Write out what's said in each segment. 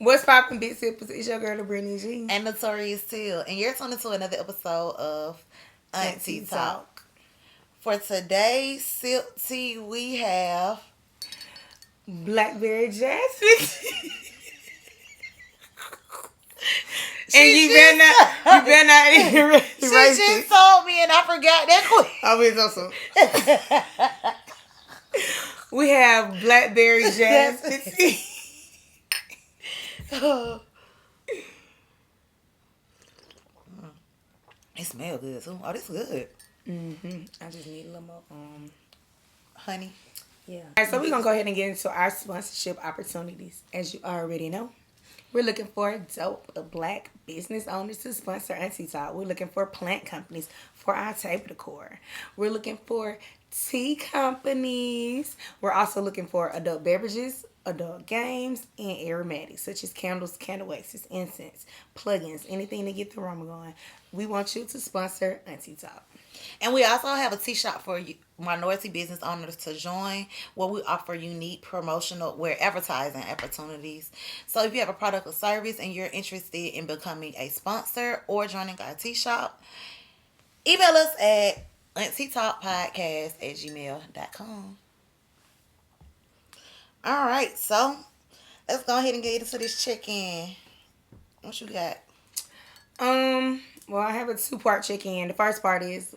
What's poppin', big sippers? It's your girl, Brittany G. And Notorious too. And you're tuning to another episode of AunTEA AunTEA Talk. Talk. For today's sip tea, we have Blackberry Jasmine. And She you just- better not erase she just it. told me and I forgot that quick. I mean, also. We have Blackberry Jasmine tea. It smells good too. Oh, this is good. I just need a little more. Honey. Yeah. All right, so we're going to go ahead and get into our sponsorship opportunities. As you already know, we're looking for dope black business owners to sponsor AunTEA Talk. We're looking for plant companies for our table decor. We're looking for tea companies. We're also looking for adult beverages, adult games, and aromatics such as candles, candle waxes, incense, plugins, anything to get the aroma going. We want you to sponsor AunTEA Talk. And we also have a tea shop for minority business owners to join, where we offer unique promotional advertising opportunities. So if you have a product or service and you're interested in becoming a sponsor or joining our tea shop, email us at aunteatalkpodcast@gmail.com. All right, so let's go ahead and get into this check-in. What you got? Well, I have a two-part check-in. The first part is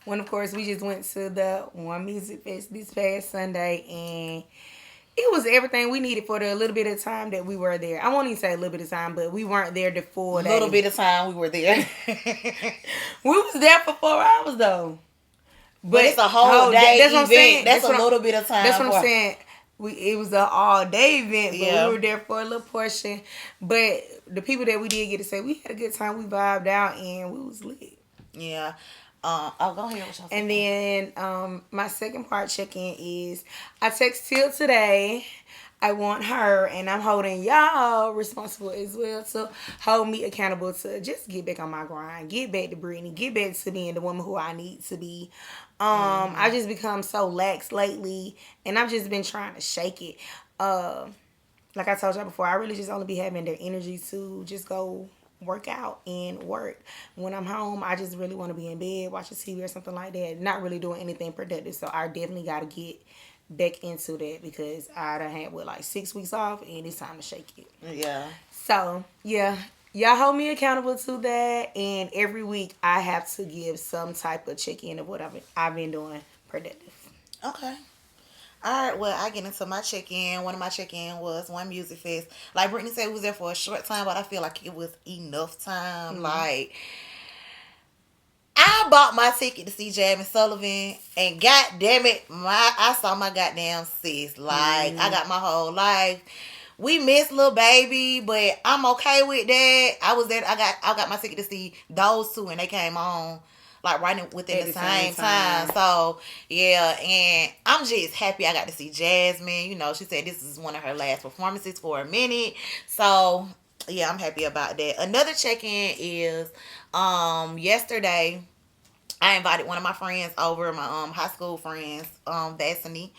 when, of course, we just went to the One Music Fest this past Sunday, and it was everything we needed for the little bit of time that we were there. I won't even say a little bit of time, but we weren't there the full day. Little bit of time we were there. We was there for 4 hours though. But it's a whole day That's what I'm event. saying. That's a little bit of time. That's what I'm saying. It was an all day event, but Yeah. we were there for a little portion. But the people that we did get to say, we had a good time. We vibed out and we was lit. Yeah. I'll go ahead with y'all. And then my second part check-in is I text Till today. I want her, and I'm holding y'all responsible as well to hold me accountable to just get back on my grind, get back to Brittany, get back to being the woman who I need to be. I just become so lax lately, and I've just been trying to shake it. Like I told y'all before, I really just only be having the energy to just go work out and work. When I'm home, I just really want to be in bed, watching TV or something like that. Not really doing anything productive. So I definitely got to get back into that because I done had, 6 weeks off, and it's time to shake it. Yeah. So, yeah. Y'all hold me accountable to that, and every week I have to give some type of check-in of what I've been doing productive. Okay. All right, well, I get into my check-in. One of my check-in was One Music Fest. Like Brittany said, we was there for a short time, but I feel like it was enough time. Mm-hmm. Like, I bought my ticket to see Jasmine Sullivan, and god damn it, I saw my goddamn sis. Like, I got my whole life. We missed Lil Baby, but I'm okay with that. I was there. I got my ticket to see those two, and they came on like right within the same time. So yeah, and I'm just happy I got to see Jasmine. You know, she said this is one of her last performances for a minute. So yeah, I'm happy about that. Another check-in is yesterday I invited one of my friends over, my high school friends, Vassini.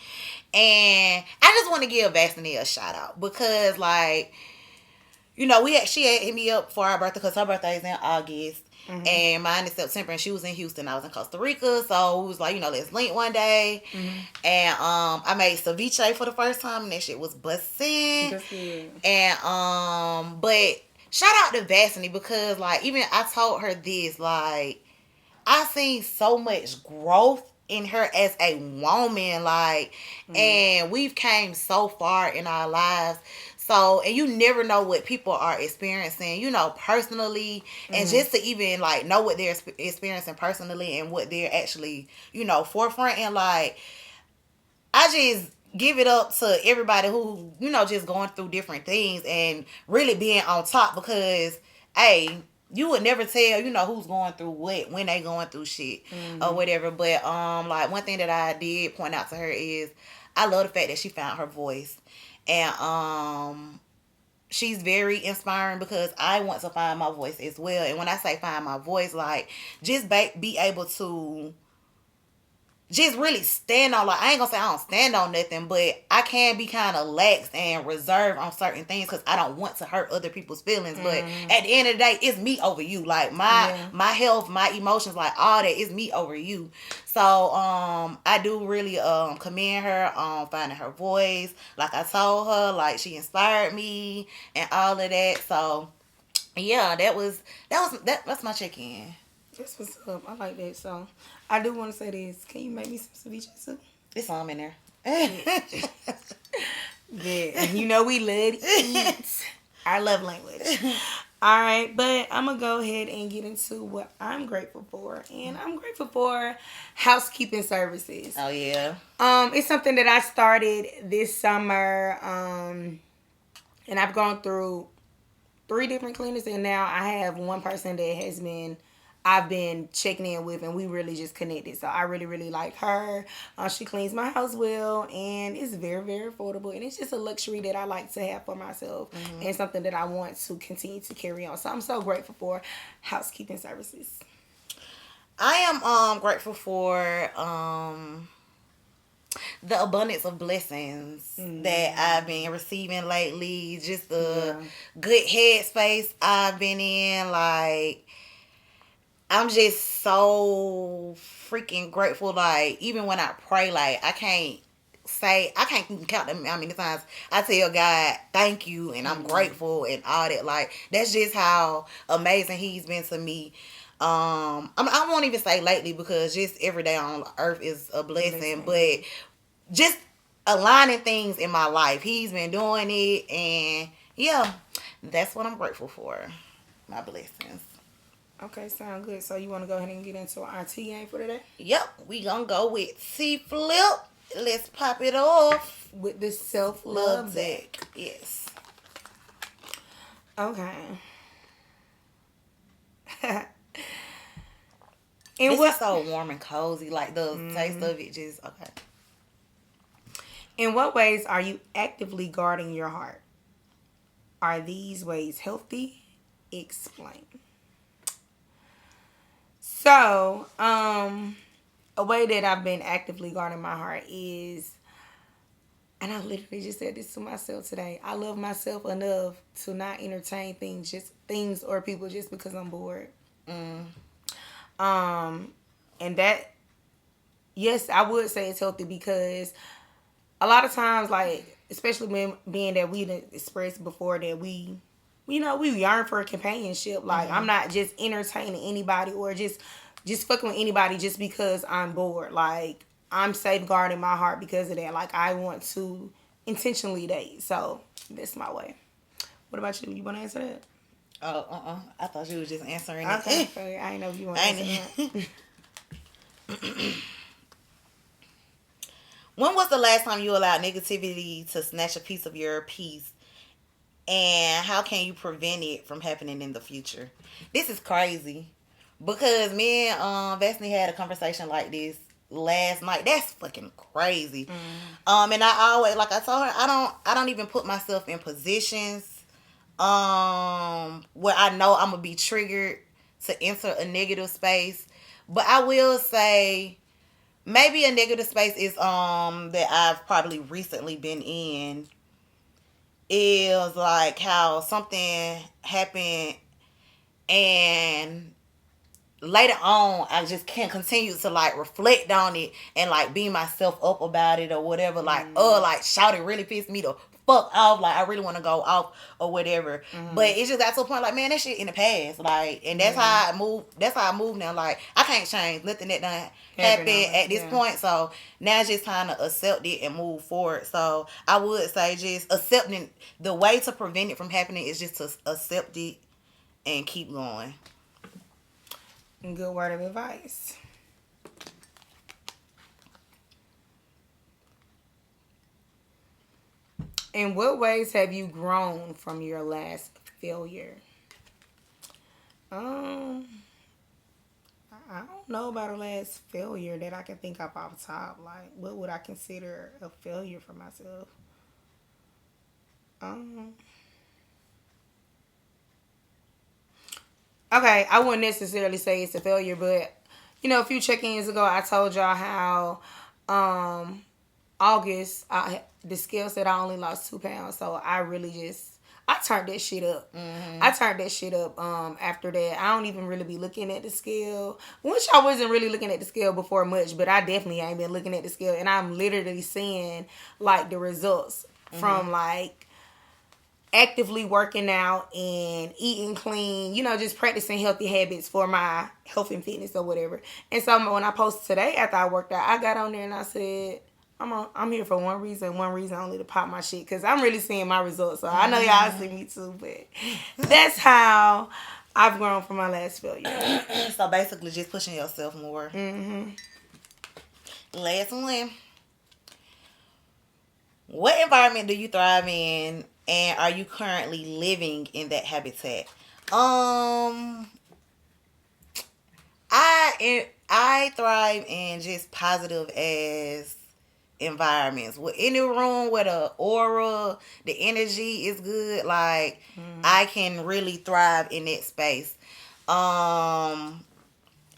And I just want to give Vassini a shout out because, like, you know, she had hit me up for our birthday because her birthday is in August. Mm-hmm. And mine is September, and she was in Houston. I was in Costa Rica. So we was like, you know, let's link one day. Mm-hmm. And I made ceviche for the first time, and that shit was busting. And but shout out to Vassini because, like, even I told her this, like, I seen so much growth in her as a woman, like, and we've came so far in our lives. So, and you never know what people are experiencing, you know, personally, and just to even, like, know what they're experiencing personally and what they're actually, you know, forefront. And, like, I just give it up to everybody who, you know, just going through different things and really being on top because, hey, you would never tell, you know, who's going through what when they going through shit or whatever. But like one thing that I did point out to her is I love the fact that she found her voice, and she's very inspiring because I want to find my voice as well. And when I say find my voice, like just be able to just really stand on, like, I ain't gonna say I don't stand on nothing, but I can be kind of lax and reserved on certain things because I don't want to hurt other people's feelings. But at the end of the day, it's me over you. Like my health, my emotions, like all that is me over you. So I do really commend her on finding her voice. Like I told her, like she inspired me and all of that. So yeah, that's my check-in. That's what's up. I like that. So, I do want to say this. Can you make me some ceviche soup? It's some in there. Yeah. You know we love to eat. Our love language. All right, but I'm going to go ahead and get into what I'm grateful for. And I'm grateful for housekeeping services. Oh, yeah. It's something that I started this summer. And I've gone through 3 different cleaners, and now I have one person that I've been checking in with, and we really just connected. So I really, really like her. She cleans my house well, and it's very, very affordable. And it's just a luxury that I like to have for myself, and something that I want to continue to carry on. So I'm so grateful for housekeeping services. I am grateful for the abundance of blessings that I've been receiving lately. Just the good headspace I've been in. Like, I'm just so freaking grateful. Like, even when I pray, like, I can't even count them how many times I tell God thank you and I'm grateful and all that. Like, that's just how amazing He's been to me. I won't even say lately because just every day on earth is a blessing, but just aligning things in my life, He's been doing it, and yeah, that's what I'm grateful for. My blessings. Okay, sound good. So you want to go ahead and get into our tea game for today? Yep, we gonna go with T Flip. Let's pop it off with the self-love deck. Yes. Okay. This is so warm and cozy. Like the taste of it just okay. In what ways are you actively guarding your heart? Are these ways healthy? Explain. So, a way that I've been actively guarding my heart is, and I literally just said this to myself today, I love myself enough to not entertain things or people just because I'm bored. And that, yes, I would say it's healthy because a lot of times, like, especially when being that we expressed before that we yearn for a companionship. Like, I'm not just entertaining anybody or just fucking with anybody just because I'm bored. Like, I'm safeguarding my heart because of that. Like, I want to intentionally date. So, that's my way. What about you? You want to answer that? Oh, I thought you was just answering it. Okay, I didn't know if you want to answer that. When was the last time you allowed negativity to snatch a piece of your peace? And how can you prevent it from happening in the future? This is crazy. Because me and Vesney had a conversation like this last night. That's fucking crazy. And I always, like I told her, I don't even put myself in positions where I know I'm gonna be triggered to enter a negative space. But I will say maybe a negative space is that I've probably recently been in is like how something happened and later on I just can't continue to like reflect on it and like beat myself up about it or whatever. Like like shout, it really pissed me the fuck off. Like I really want to go off or whatever. But it just got to a point like, man, that shit in the past. Like, and that's how I move. That's how I move now. Like I can't change nothing that done happened at this point. So now it's just time to accept it and move forward. So I would say just accepting, the way to prevent it from happening is just to accept it and keep going. Good word of advice. In what ways have you grown from your last failure? I don't know about a last failure that I can think of off the top. Like, what would I consider a failure for myself? Okay, I wouldn't necessarily say it's a failure, but a few check-ins ago, I told y'all how August, the scale said I only lost 2 pounds. So I really I turned that shit up. I turned that shit up after that. I don't even really be looking at the scale. Which I wasn't really looking at the scale before much, but I definitely ain't been looking at the scale. And I'm literally seeing, like, the results from, like, actively working out and eating clean, just practicing healthy habits for my health and fitness or whatever. And so when I posted today after I worked out, I got on there and I said, I'm here for one reason only, to pop my shit, because I'm really seeing my results. So I know y'all see me too, but that's how I've grown from my last failure. So basically just pushing yourself more. Last one. What environment do you thrive in, and are you currently living in that habitat? I thrive in just positive as environments. With any room where the aura, the energy is good, like I can really thrive in that space.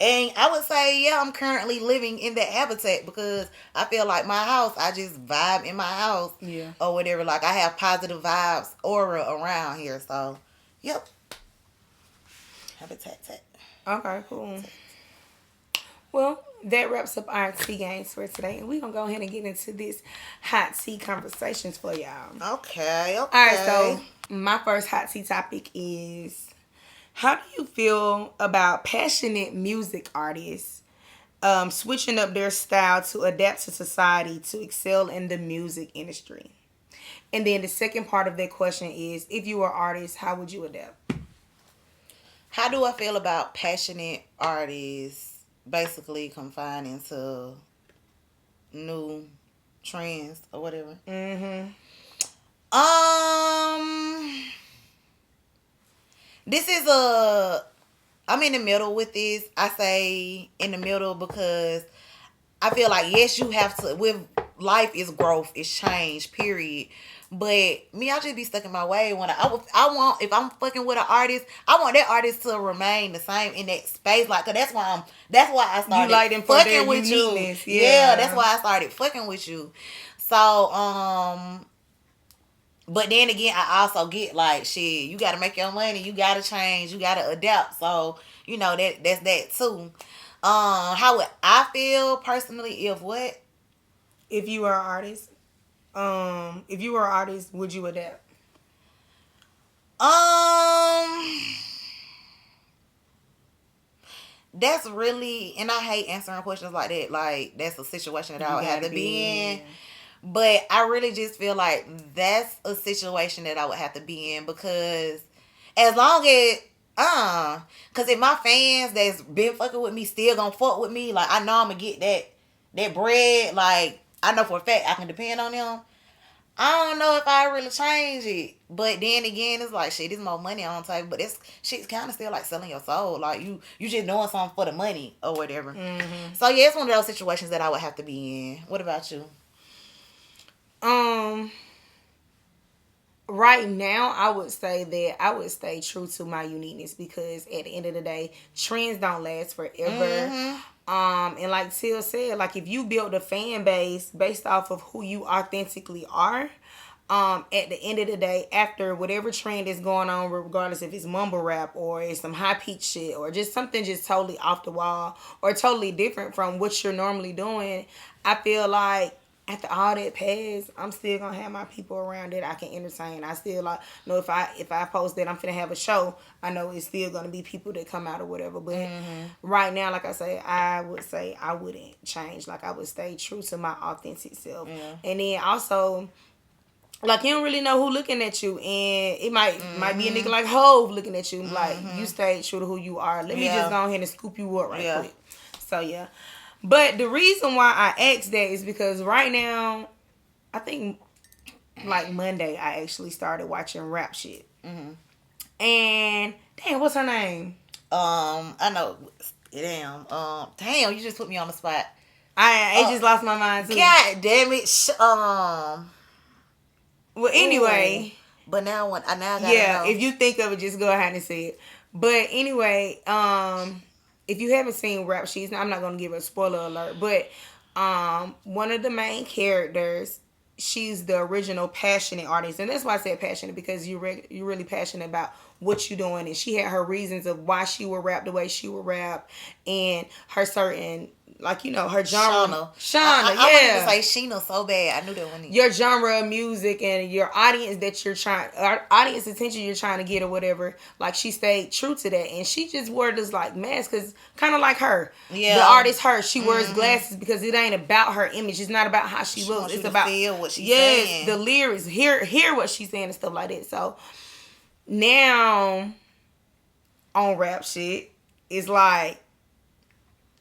And I would say, yeah, I'm currently living in that habitat because I feel like my house, I just vibe in my house. Yeah. Or whatever. Like, I have positive vibes, aura around here. So, yep. Habitat. Okay, cool. Well, that wraps up our tea games for today. And we're going to go ahead and get into this hot tea conversations for y'all. Okay. All right, so my first hot tea topic is, how do you feel about passionate music artists switching up their style to adapt to society to excel in the music industry? And then the second part of that question is, if you were an artist, how would you adapt? How do I feel about passionate artists basically confining to new trends or whatever? This is I'm in the middle with this. I say in the middle because I feel like, yes, you have to, with life is growth, is change, period. But me, I just be stuck in my way. When I want, if I'm fucking with an artist, I want that artist to remain the same in that space. Like, cause that's why I started you like them for fucking their with uniqueness. you. Yeah, that's why I started fucking with you. So, but then again, I also get like, shit, you gotta make your money, you gotta change, you gotta adapt. So, that's that too. How would I feel personally if what? If you were an artist, would you adapt? That's really, and I hate answering questions like that. Like, that's a situation that I would have to be in. But I really just feel like that's a situation that I would have to be in because as long as, because if my fans that's been fucking with me still gonna fuck with me, like, I know I'm gonna get that bread, like, I know for a fact I can depend on them. I don't know if I really change it. But then again, it's like, shit, there's more money on the table. But it's shit's kind of still like selling your soul. Like, you just doing something for the money or whatever. So, yeah, it's one of those situations that I would have to be in. What about you? Right now, I would say that I would stay true to my uniqueness because at the end of the day, trends don't last forever. And like Till said, like, if you build a fan base based off of who you authentically are, at the end of the day, after whatever trend is going on, regardless if it's mumble rap or it's some high pitch shit or just something just totally off the wall or totally different from what you're normally doing, I feel like after all that passed, I'm still gonna have my people around that I can entertain. I still know if I post that I'm finna have a show, I know it's still gonna be people that come out or whatever. But right now, like I say, I would say I wouldn't change. Like, I would stay true to my authentic self. And then also, like, you don't really know who looking at you, and it might be a nigga like Hove looking at you. Like, you stay true to who you are. Let me just go ahead and scoop you up right quick. So yeah. But the reason why I asked that is because right now, I think like Monday, I actually started watching rap shit. And damn, what's her name? I know. Damn. Damn, you just put me on the spot. I just lost my mind too. God damn it. Well, anyway. But now I gotta know. If you think of it, just go ahead and say it. But anyway, if you haven't seen Rap Sheets, I'm not gonna give a spoiler alert, but one of the main characters, she's the original passionate artist, and that's why I said passionate, because you're really passionate about what you're doing, and she had her reasons of why she would rap the way she would rap, and her certain, like, her genre. Shauna, I yeah. wanted to say Sheena so bad. I knew that one. Your genre of music and your audience that you're audience attention you're trying to get or whatever. Like, she stayed true to that, and she just wore this like mask, because kind of like her, the artist, she wears glasses because it ain't about her image. It's not about how she looks. It's about feel what she's saying. The lyrics, hear what she's saying and stuff like that. So now on Rap Shit, it's like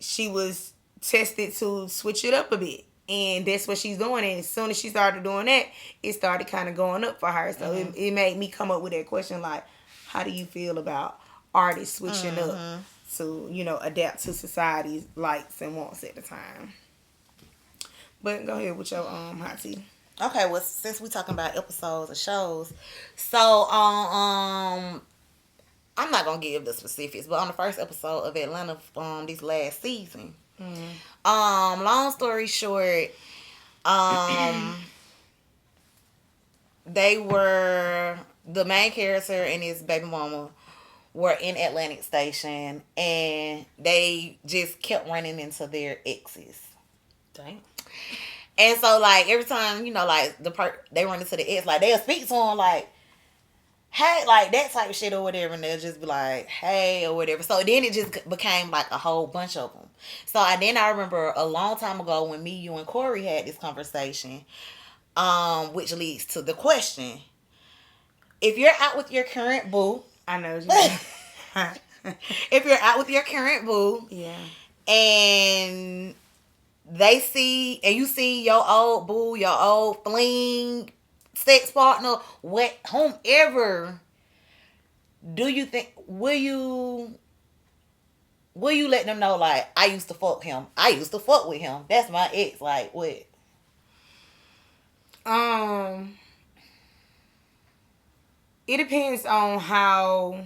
she was tested to switch it up a bit, and that's what she's doing. And as soon as she started doing that, it started kind of going up for her. So it made me come up with that question, like, how do you feel about artists switching up to adapt to society's likes and wants at the time? But go ahead with your hot tea. Okay, well, since we're talking about episodes of shows, so I'm not gonna give the specifics, but on the first episode of Atlanta, this last season, long story short, they were, the main character and his baby mama were in Atlantic Station, and they just kept running into their exes. Dang. And so, like, every time, like, they run into the ex, like, they'll speak to him, like, hey, like, that type of shit or whatever, and they'll just be like, hey, or whatever. So then it just became like a whole bunch of them. So I remember a long time ago when me, you, and Corey had this conversation, which leads to the question: if you're out with your current boo, I know what you mean. If you're out with your current boo, yeah, and you see your old boo, your old fling, sex partner, whomever, do you think, will you let them know, like, I used to fuck him, I used to fuck with him, that's my ex, like, what? It depends on how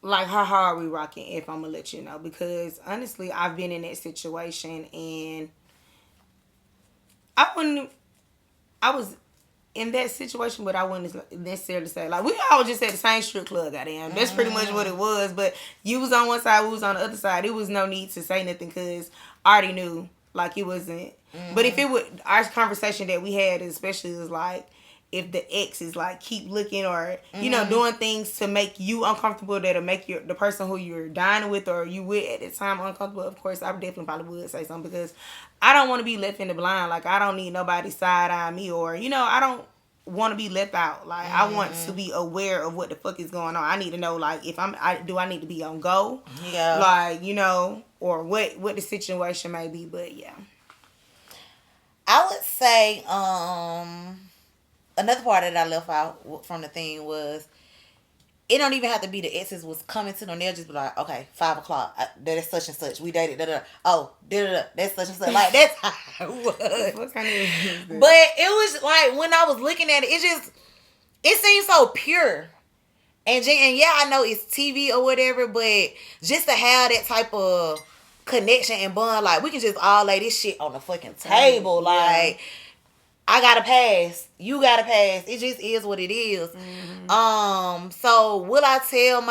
hard we rocking, if I'm gonna let you know, because honestly, I've been in that situation, and I was in that situation, but I wouldn't necessarily say, like, we all just at the same strip club, goddamn. That's pretty much what it was. But you was on one side, we was on the other side. It was no need to say nothing, because I already knew, like, it wasn't. But if it would, our conversation that we had, especially, was like, if the ex is like keep looking, or doing things to make you uncomfortable, that'll make the person who you're dining with or you with at the time uncomfortable, of course I definitely probably would say something, because I don't want to be left in the blind. Like, I don't need nobody side eye me, or I don't want to be left out. Like, I want to be aware of what the fuck is going on. I need to know, like, if do I need to be on go, like, or what the situation may be. But yeah, I would say another part that I left out from the thing was, it don't even have to be the exes was coming to them. They'll just be like, okay, 5:00, that is such and such. We dated, oh, that's such and such. Like, that's how it was. What kind of but it was like, when I was looking at it, it seemed so pure. And yeah, I know it's TV or whatever, but just to have that type of connection and bond, like, we can just all lay this shit on the fucking table. Like, I gotta pass, you gotta pass. It just is what it is. So will I tell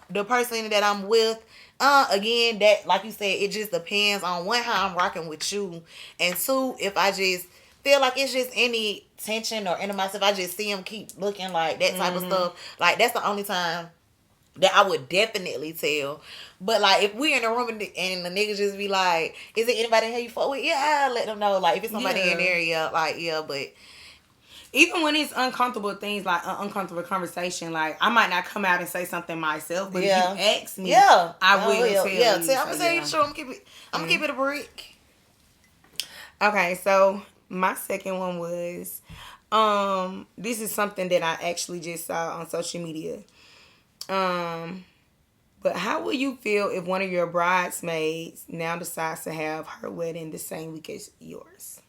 the person that I'm with? Again, that, like you said, it just depends on, one, how I'm rocking with you, and two, if I just feel like it's just any tension or animosity, if I just see him keep looking, like, that type of stuff, like, that's the only time that I would definitely tell. But, like, if we in a room and the niggas just be like, is it anybody here you fuck with? Yeah, I'll let them know. Like, if it's somebody in there, yeah, like, yeah, but even when it's uncomfortable things, like uncomfortable conversation, like, I might not come out and say something myself, but if you ask me, I will tell you. I'm gonna say it, sure, I'm gonna keep it a brick. Okay, so my second one was, this is something that I actually just saw on social media. But how will you feel if one of your bridesmaids now decides to have her wedding the same week as yours?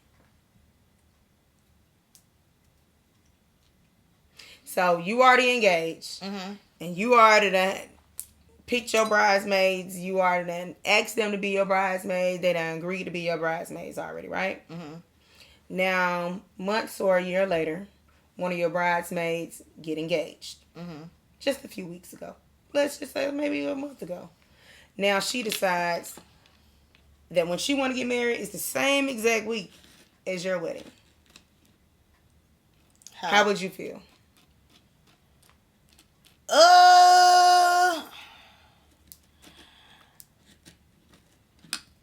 So you already engaged, and you already done picked your bridesmaids. You are then asked them to be your bridesmaids. They done agreed to be your bridesmaids already, right? Mm-hmm. Now, months or a year later, one of your bridesmaids get engaged. Mm-hmm. Just a few weeks ago. Let's just say maybe a month ago. Now she decides that when she want to get married, it's the same exact week as your wedding. How would you feel?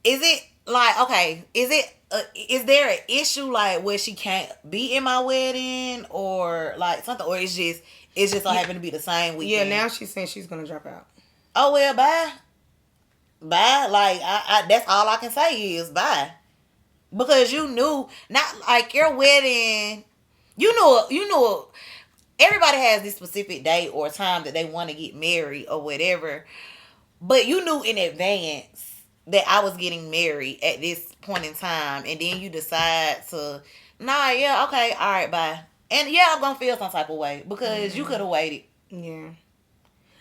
Is it like, okay, is there an issue like where she can't be in my wedding or like something, or it's just so happen to be the same weekend? Yeah, now she's saying she's gonna drop out. Oh well, bye. Like I that's all I can say is bye. Because you knew, not like your wedding, you knew everybody has this specific date or time that they want to get married or whatever. But you knew in advance that I was getting married at this point in time, and then you decide to, yeah, okay, all right, bye. And yeah, I'm gonna feel some type of way because you could have waited. Yeah.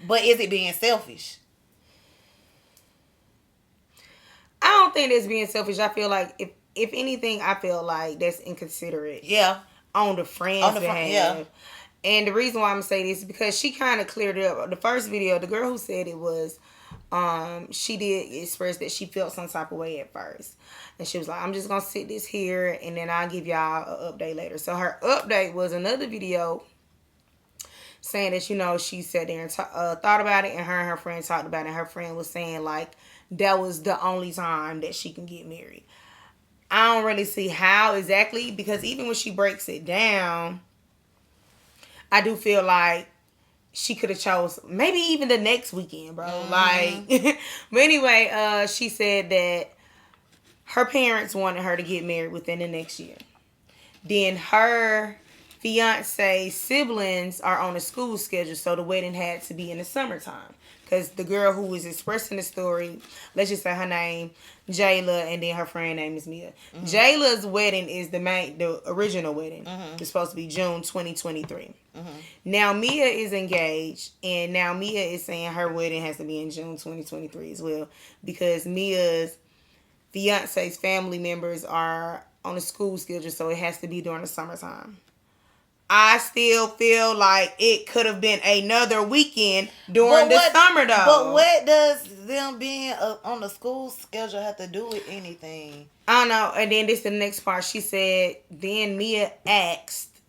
But is it being selfish? I don't think that's being selfish. I feel like if anything, I feel like that's inconsiderate. Yeah. On the friend's behalf. Yeah. And the reason why I'm gonna say this is because she kind of cleared it up. The first video, the girl who said it was, she did express that she felt some type of way at first. And she was like, I'm just going to sit this here and then I'll give y'all an update later. So her update was another video saying that, she sat there and thought about it, and her friend talked about it. And her friend was saying, like, that was the only time that she can get married. I don't really see how exactly, because even when she breaks it down, I do feel like she could have chose maybe even the next weekend, bro. Mm-hmm. Like, but anyway, she said that her parents wanted her to get married within the next year. Then her fiance's siblings are on a school schedule, so the wedding had to be in the summertime. Because the girl who was expressing the story, let's just say her name, Jayla, and then her friend name is Mia. Mm-hmm. Jayla's wedding is the original wedding. Mm-hmm. It's supposed to be June 2023. Mm-hmm. Now Mia is engaged, and now Mia is saying her wedding has to be in June 2023 as well, because Mia's fiance's family members are on a school schedule, so it has to be during the summertime. I still feel like it could have been another weekend during the summer, though. But what does them being on the school schedule have to do with anything? I don't know. And then this is the next part. She said, then Mia asked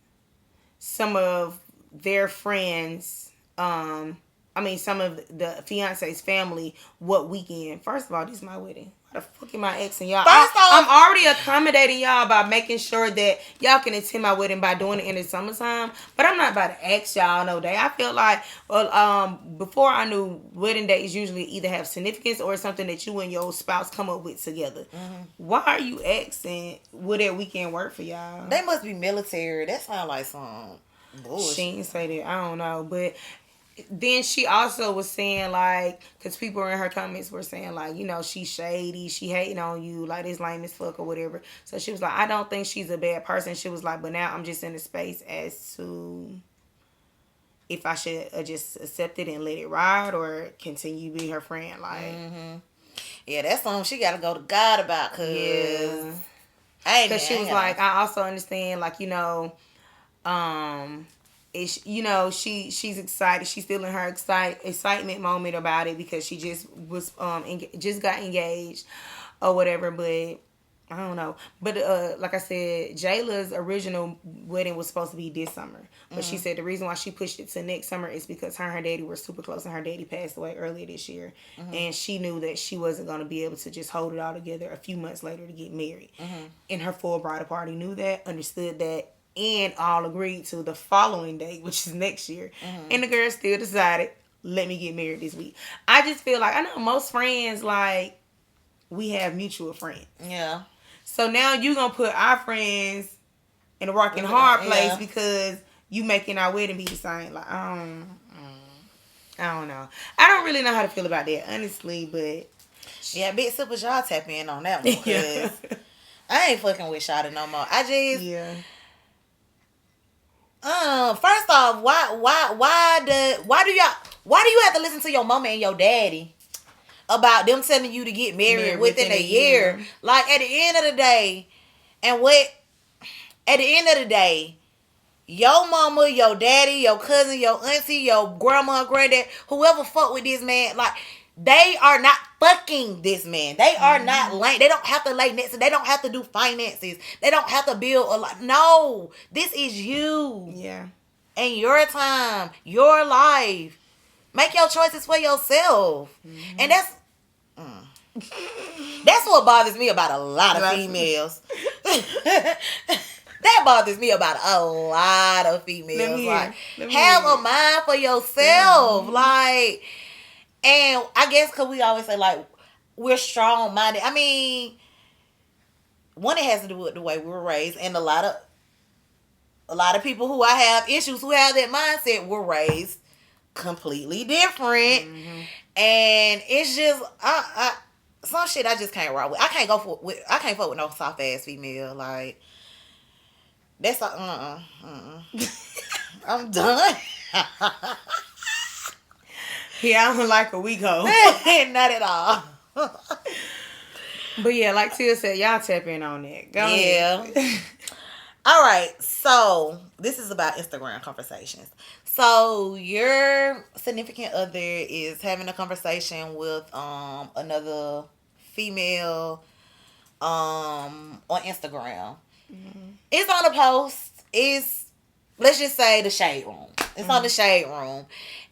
some of their friends, some of the fiance's family, what weekend. First of all, this is my wedding. Why the fuck am I asking y'all? I'm already accommodating y'all by making sure that y'all can attend my wedding by doing it in the summertime. But I'm not about to ask y'all no day. I feel like, before I knew, wedding days usually either have significance or something that you and your spouse come up with together. Mm-hmm. Why are you asking, would that weekend work for y'all? They must be military. That sounds like some bullshit. She didn't say that. I don't know. But then she also was saying, like, because people in her comments were saying, like, she's shady, she hating on you, like, this lame as fuck or whatever. So she was like, I don't think she's a bad person. She was like, but now I'm just in a space as to if I should just accept it and let it ride or continue being her friend. Like, mm-hmm. Yeah, that's something she got to go to God about, because she was like, I also understand, like, she's excited. She's still in her excitement moment about it because she just was just got engaged or whatever. But I don't know. But like I said, Jayla's original wedding was supposed to be this summer, but she said the reason why she pushed it to next summer is because her and her daddy were super close, and her daddy passed away earlier this year, and she knew that she wasn't going to be able to just hold it all together a few months later to get married. And her full bridal party knew that, understood that, and all agreed to the following date, which is next year. And the girl still decided, let me get married this week. I just feel like, I know most friends, like, we have mutual friends. Yeah. So now you going to put our friends in a rock and hard place because you making our wedding be the same. Like, I don't know. I don't really know how to feel about that, honestly, but... Yeah, Big Super, y'all tap in on that one, because I ain't fucking with Shawty no more. I just... Yeah. First off, why do y'all, Why do you have to listen to your mama and your daddy about them telling you to get married within a year? Like, at the end of the day, your mama, your daddy, your cousin, your auntie, your grandma, granddad, whoever fuck with this man, like, they are not fucking this man. They are not late. They don't have to lay next to. They don't have to do finances. They don't have to build a lot. No, this is you. Yeah. And your time, your life. Make your choices for yourself. And that's what bothers me about a lot of females. That bothers me about a lot of females. Like, have a mind for yourself. Like, and I guess because we always say, like, we're strong-minded. I mean, one, it has to do with the way we were raised. And a lot of people who I have issues, who have that mindset, were raised completely different. And it's just, some shit I just can't rock with. I can't fuck with no soft-ass female. Like, that's I'm done. Yeah, I don't like a weak hoe. Not at all. But yeah, like Tia said, y'all tap in on that. Go ahead. All right, so this is about Instagram conversations. So your significant other is having a conversation with another female on Instagram. It's on a post. It's, let's just say, the shade room. It's on the shade room.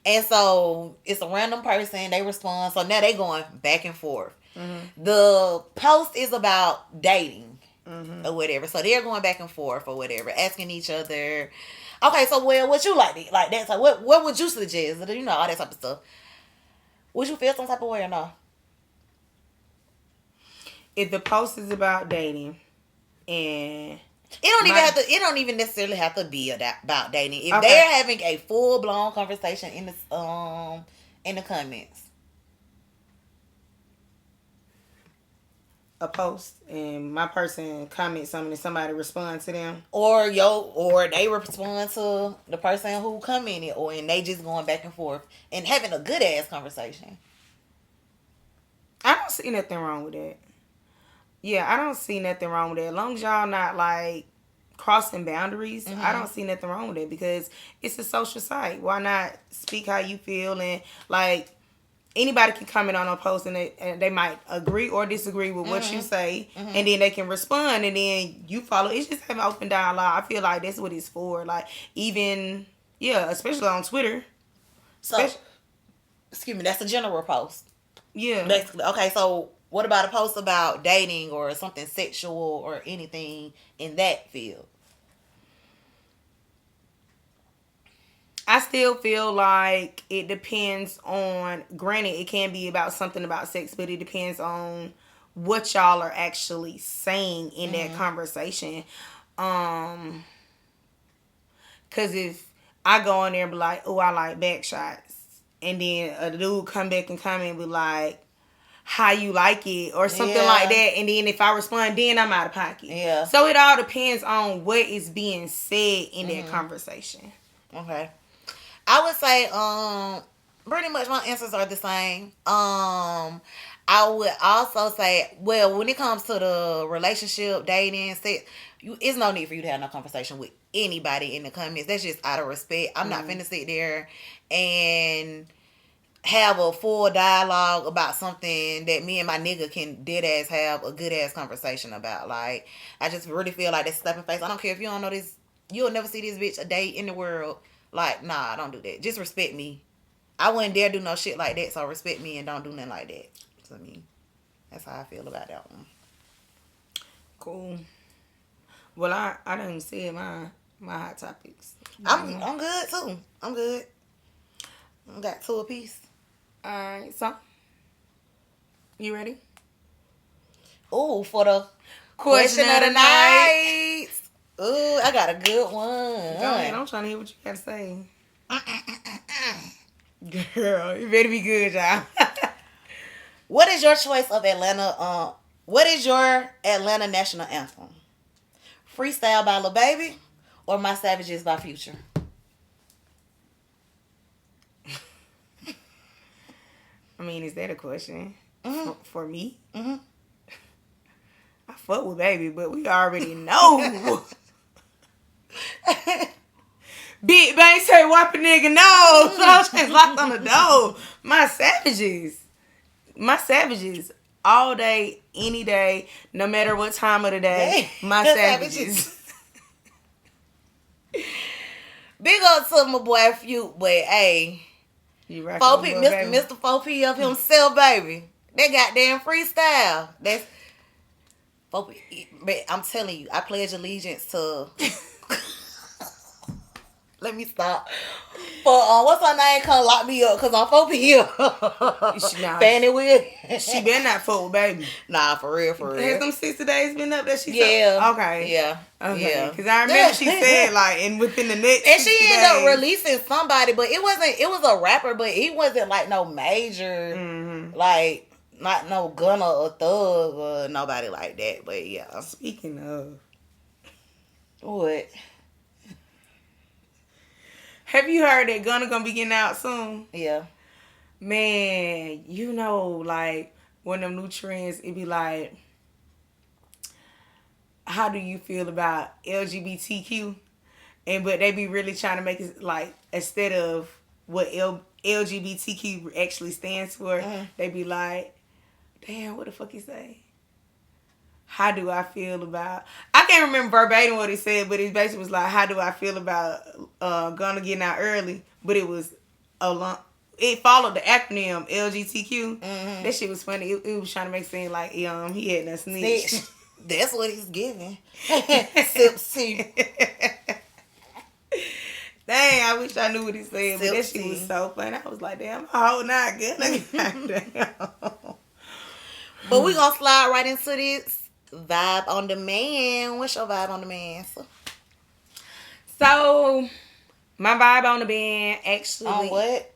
And so it's a random person. They respond. So now they going back and forth. The post is about dating or whatever. So they're going back and forth or whatever, asking each other, okay, so well, what you like that? So what would you suggest? You know, all that type of stuff. Would you feel some type of way or no? If the post is about dating and it don't even necessarily have to be about dating. If they're having a full blown conversation in the comments, a post and my person comments something and somebody responds to them, or they respond to the person who commented, and they just going back and forth and having a good ass conversation. I don't see nothing wrong with that. Yeah, I don't see nothing wrong with that. As long as y'all not like crossing boundaries, I don't see nothing wrong with it because it's a social site. Why not speak how you feel? And like, anybody can comment on a post and they might agree or disagree with what you say, and then they can respond, and then you follow. It's just having open dialogue. I feel like that's what it's for. Like, even, especially on Twitter. So, excuse me, that's a general post. Yeah. Basically. Okay, so what about a post about dating or something sexual or anything in that field? I still feel like it depends on, granted, it can be about something about sex, but it depends on what y'all are actually saying in that conversation. Because if I go in there and be like, oh, I like back shots, and then a dude come back and comment and be like, how you like it or something like that, and then if I respond, then I'm out of pocket. Yeah. So it all depends on what is being said in that conversation. Okay. I would say pretty much my answers are the same. I would also say, well, when it comes to the relationship, dating, sex, it's no need for you to have no conversation with anybody in the comments. That's just out of respect. I'm not finna sit there and have a full dialogue about something that me and my nigga can dead ass have a good ass conversation about. Like, I just really feel like that's slapping face. I don't care if you don't know this, you'll never see this bitch a day in the world. Like, nah, don't do that. Just respect me. I wouldn't dare do no shit like that, so respect me and don't do nothing like that. So, I mean, that's how I feel about that one. Cool. Well, I done said my hot topics. I'm good too. I'm good. I got 2 apiece. Alright, so you ready? Ooh, for the question of the night. Ooh, I got a good one. Go ahead, I'm trying to hear what you got to say. Girl, you better be good, y'all. What is your choice of Atlanta? What is your Atlanta national anthem? Freestyle by Lil Baby or My Savages by Future? I mean, is that a question? For me? Mm-hmm. I fuck with baby, but we already know. Big bang say wipe a nigga nose. So she's locked on the door. My savages. All day, any day, no matter what time of the day. My savages. Big up to my boy Few, but hey, You right, 4P, Mr. 4P of himself, baby. That goddamn freestyle. That's 4P. But I'm telling you, I pledge allegiance to. Let me stop. But what's her name? Come lock me up because I'm 4P. Fanny with. She been not fuck with baby. Nah, for real, for real. Has them 60 days been up that she Yeah. said? Okay. Yeah. Okay. Yeah. Because I remember she said like, and within the next and she ended days, up releasing somebody, but it was a rapper, but he wasn't like no major, like not no Gunna or Thug or nobody like that. But yeah. Speaking of, what? Have you heard that Gunna gonna be getting out soon? Yeah. Man, you know, like one of them new trends, it be like, how do you feel about LGBTQ? But they be really trying to make it like, instead of what LGBTQ actually stands for, they be like, damn, what the fuck he say? How do I feel about... I can't remember verbatim what he said, but it basically was like, how do I feel about Gunna getting out early? But it was it followed the acronym LGBTQ. That shit was funny. It was trying to make it seem like he had that snitch. That's what he's giving. Sip, sip. Dang, I wish I knew what he said, but that shit was so funny. I was like, damn, oh, not good. But we gonna slide right into this vibe on demand. What's your vibe on demand? So my vibe on the band actually. On what?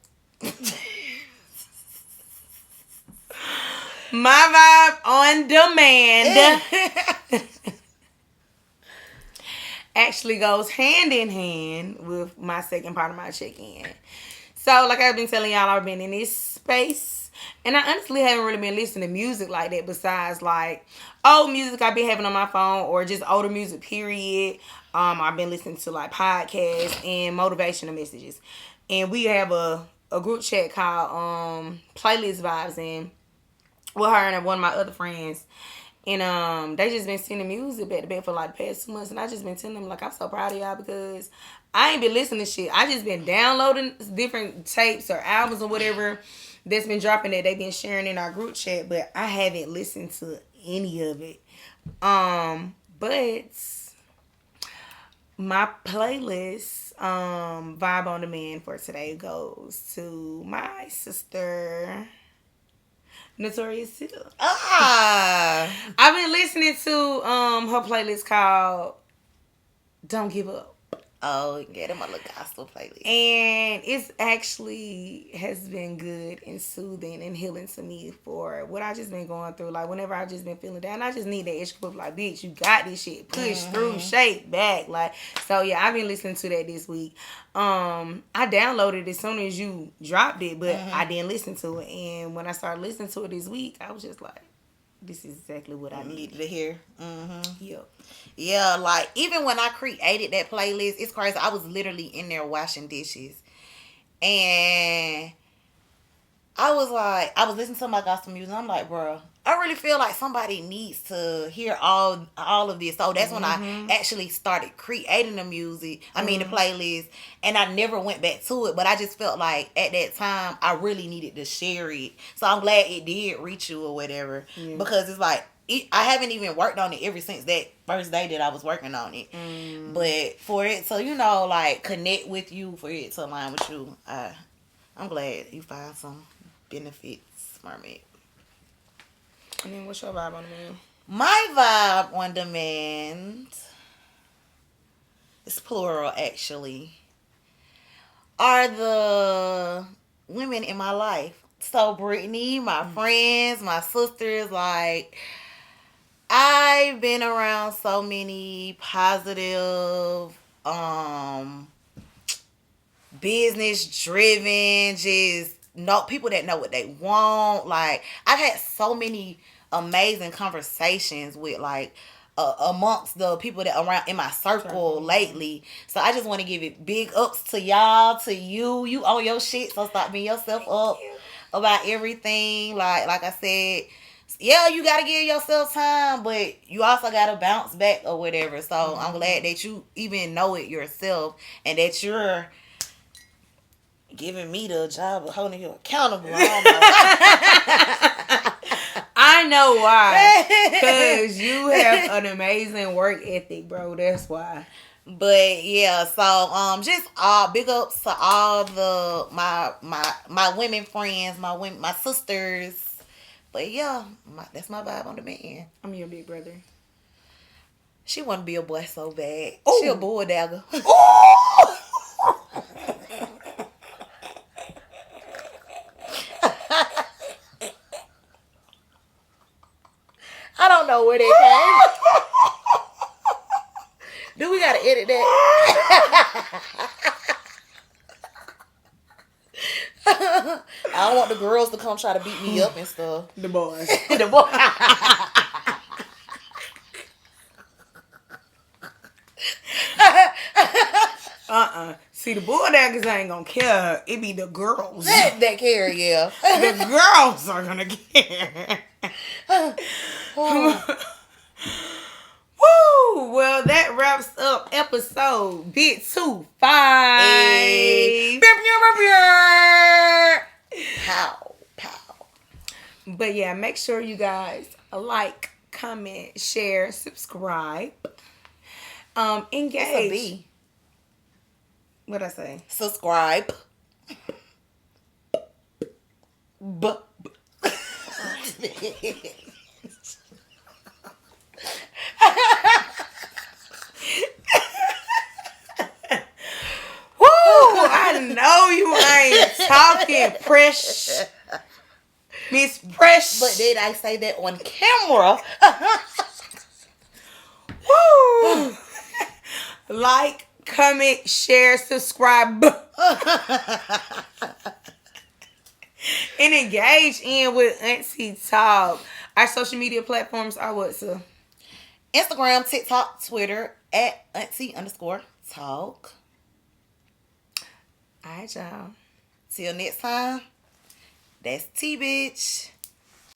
My vibe on demand actually goes hand in hand with my second part of my check-in. So, like I've been telling y'all, I've been in this space, and I honestly haven't really been listening to music like that besides, like, old music I've been having on my phone or just older music, period. I've been listening to, like, podcasts and motivational messages. And we have a group chat called Playlist Vibes, and with her and one of my other friends. And they just been sending music back to back for like the past 2 months. And I just been telling them, like, I'm so proud of y'all because I ain't been listening to shit. I just been downloading different tapes or albums or whatever that's been dropping that they've been sharing in our group chat. But I haven't listened to any of it. But my playlist, Vibe on Demand for today goes to my sister... Notorious too. I've been listening to her playlist called Don't Give Up. Oh, yeah, them a little gospel playlist. And it's actually has been good and soothing and healing to me for what I just been going through. Like, whenever I just been feeling down, I just need that extra push. Like, bitch, you got this shit. Push through, shake back. Like, so yeah, I've been listening to that this week. I downloaded it as soon as you dropped it, but I didn't listen to it. And when I started listening to it this week, I was just like, this is exactly what I needed to hear. Yep. Yeah, like, even when I created that playlist, it's crazy. I was literally in there washing dishes. And I was listening to my gospel music. I'm like, bro, I really feel like somebody needs to hear all of this. So that's when I actually started creating the music. I mean, the playlist. And I never went back to it. But I just felt like at that time, I really needed to share it. So I'm glad it did reach you or whatever. Yeah. Because it's like, I haven't even worked on it ever since that first day that I was working on it. But for it to, like, connect with you, for it to align with you, I'm glad you found some benefits from it. And then what's your vibe on demand? My vibe on demand, it's plural actually, are the women in my life. So Brittany, my friends, my sisters, like, I've been around so many positive, business driven, just know people that know what they want. Like, I've had so many amazing conversations with like amongst the people that around in my circle lately. So I just want to give it big ups to y'all, to you. You own your shit, so stop beating yourself up about everything. Like I said, yeah, you gotta give yourself time, but you also gotta bounce back or whatever. So I'm glad that you even know it yourself and that you're giving me the job of holding you accountable. I know why. Because you have an amazing work ethic, bro. That's why. But yeah, so just all big ups to all the my women friends, my sisters. But yeah, that's my vibe on the man. I'm your big brother. She want to be a boy so bad. Ooh. She a bulldagger. I don't know where they came. Do we gotta edit that? I don't want the girls to come try to beat me up and stuff. The boys. The boy. See, the bulldaggers ain't gonna care. It be the girls. That care, yeah. The girls are gonna care. Woo! Well, that wraps up episode bit 2-5. Hey. Pow, pow. But yeah, make sure you guys like, comment, share, subscribe. Engage. It's a B. What'd I say? Subscribe. I know you ain't talking fresh. Miss Fresh. But did I say that on camera? Woo! Like, comment, share, subscribe. And engage in with AunTEA Talk. Our social media platforms are what, sir? Instagram, TikTok, Twitter, at AunTEA_Talk. Alright, y'all. Till next time, that's T, bitch.